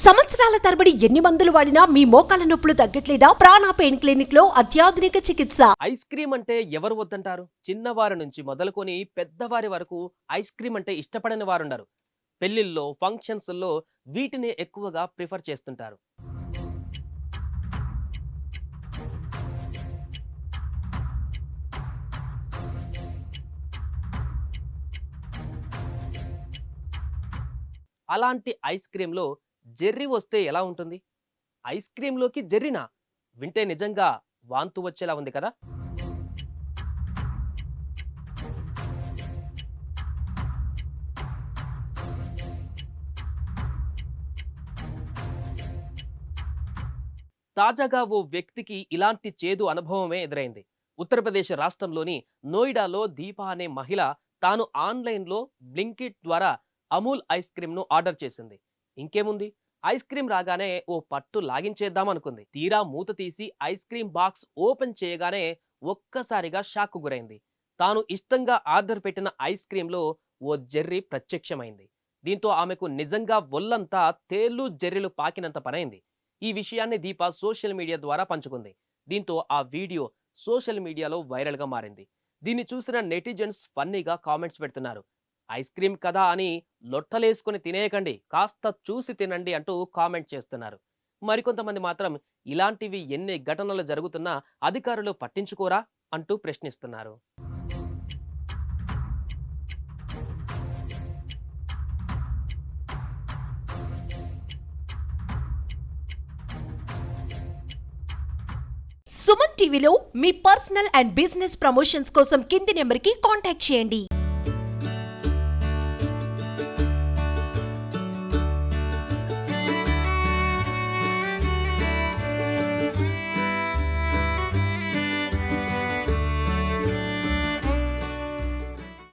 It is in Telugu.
సంవత్సరాల తరబడి ఎన్ని మందులు వాడినా మీ మోకాల నొప్పులు తగ్గట్లేదా? ప్రాణ పెయిన్ క్లినిక్ లో అత్యాధునిక చికిత్స. ఐస్ క్రీమ్ అంటే ఎవరు వద్దంటారు? చిన్నవారి నుంచి మొదలుకొని పెద్దవారి వరకు ఐస్ క్రీమ్ అంటే ఇష్టపడని వారుండరు. పెళ్లిల్లో, ఫంక్షన్స్‌ల్లో వీటిని ఎక్కువగా ప్రిఫర్ చేస్తుంటారు. అలాంటి ఐస్ క్రీమ్‌లో జెర్రీ వస్తే ఎలా ఉంటుంది? ఐస్ క్రీమ్‌లోకి జెర్రీనా? వింటే నిజంగా వాంతు వచ్చేలా ఉంది కదా! తాజాగా ఓ వ్యక్తికి ఇలాంటి చేదు అనుభవమే ఎదురైంది. ఉత్తరప్రదేశ్ రాష్ట్రంలోని నోయిడాలో దీప అనే మహిళ తాను ఆన్‌లైన్‌లో బ్లింకిట్ ద్వారా అమూల్ ఐస్ క్రీమ్‌ను ఆర్డర్ చేసింది. ఇంకేముంది, ఐస్ క్రీమ్ రాగానే ఓ పట్టు లాగించేద్దాం అనుకుంది. తీరా మూత తీసి ఐస్ క్రీమ్ బాక్స్ ఓపెన్ చేయగానే ఒక్కసారిగా షాక్‌కు గురైంది. తాను ఇష్టంగా ఆర్డర్ పెట్టిన ఐస్ క్రీమ్‌లో ఓ జెర్రీ ప్రత్యక్షమైంది. దీంతో ఆమెకు నిజంగా ఒళ్లంతా తేళ్లు, జెర్రీలు పాకినంత పనైంది. ఈ విషయాన్ని దీప సోషల్ మీడియా ద్వారా పంచుకుంది. దీంతో ఆ వీడియో సోషల్ మీడియాలో వైరల్‌గా మారింది. దీన్ని చూసిన నెటిజన్స్ ఫన్నీగా కామెంట్స్ పెడుతున్నారు. ఐస్ క్రీమ్ కదా అని లొట్టలేసుకొని తినేయకండి, కాస్త చూసి తినండి అంటూ కామెంట్ చేస్తున్నారు. మరికొంతమంది మాత్రం ఇలాంటివి ఎన్ని ఘటనలు జరుగుతున్నా అధికారులు పట్టించుకోరా అంటూ ప్రశ్నిస్తున్నారు. సుమన్ టీవీలో మీ పర్సనల్ అండ్ బిజినెస్ ప్రమోషన్స్ కోసం కింది నెంబర్కి కాంటాక్ట్ చేయండి.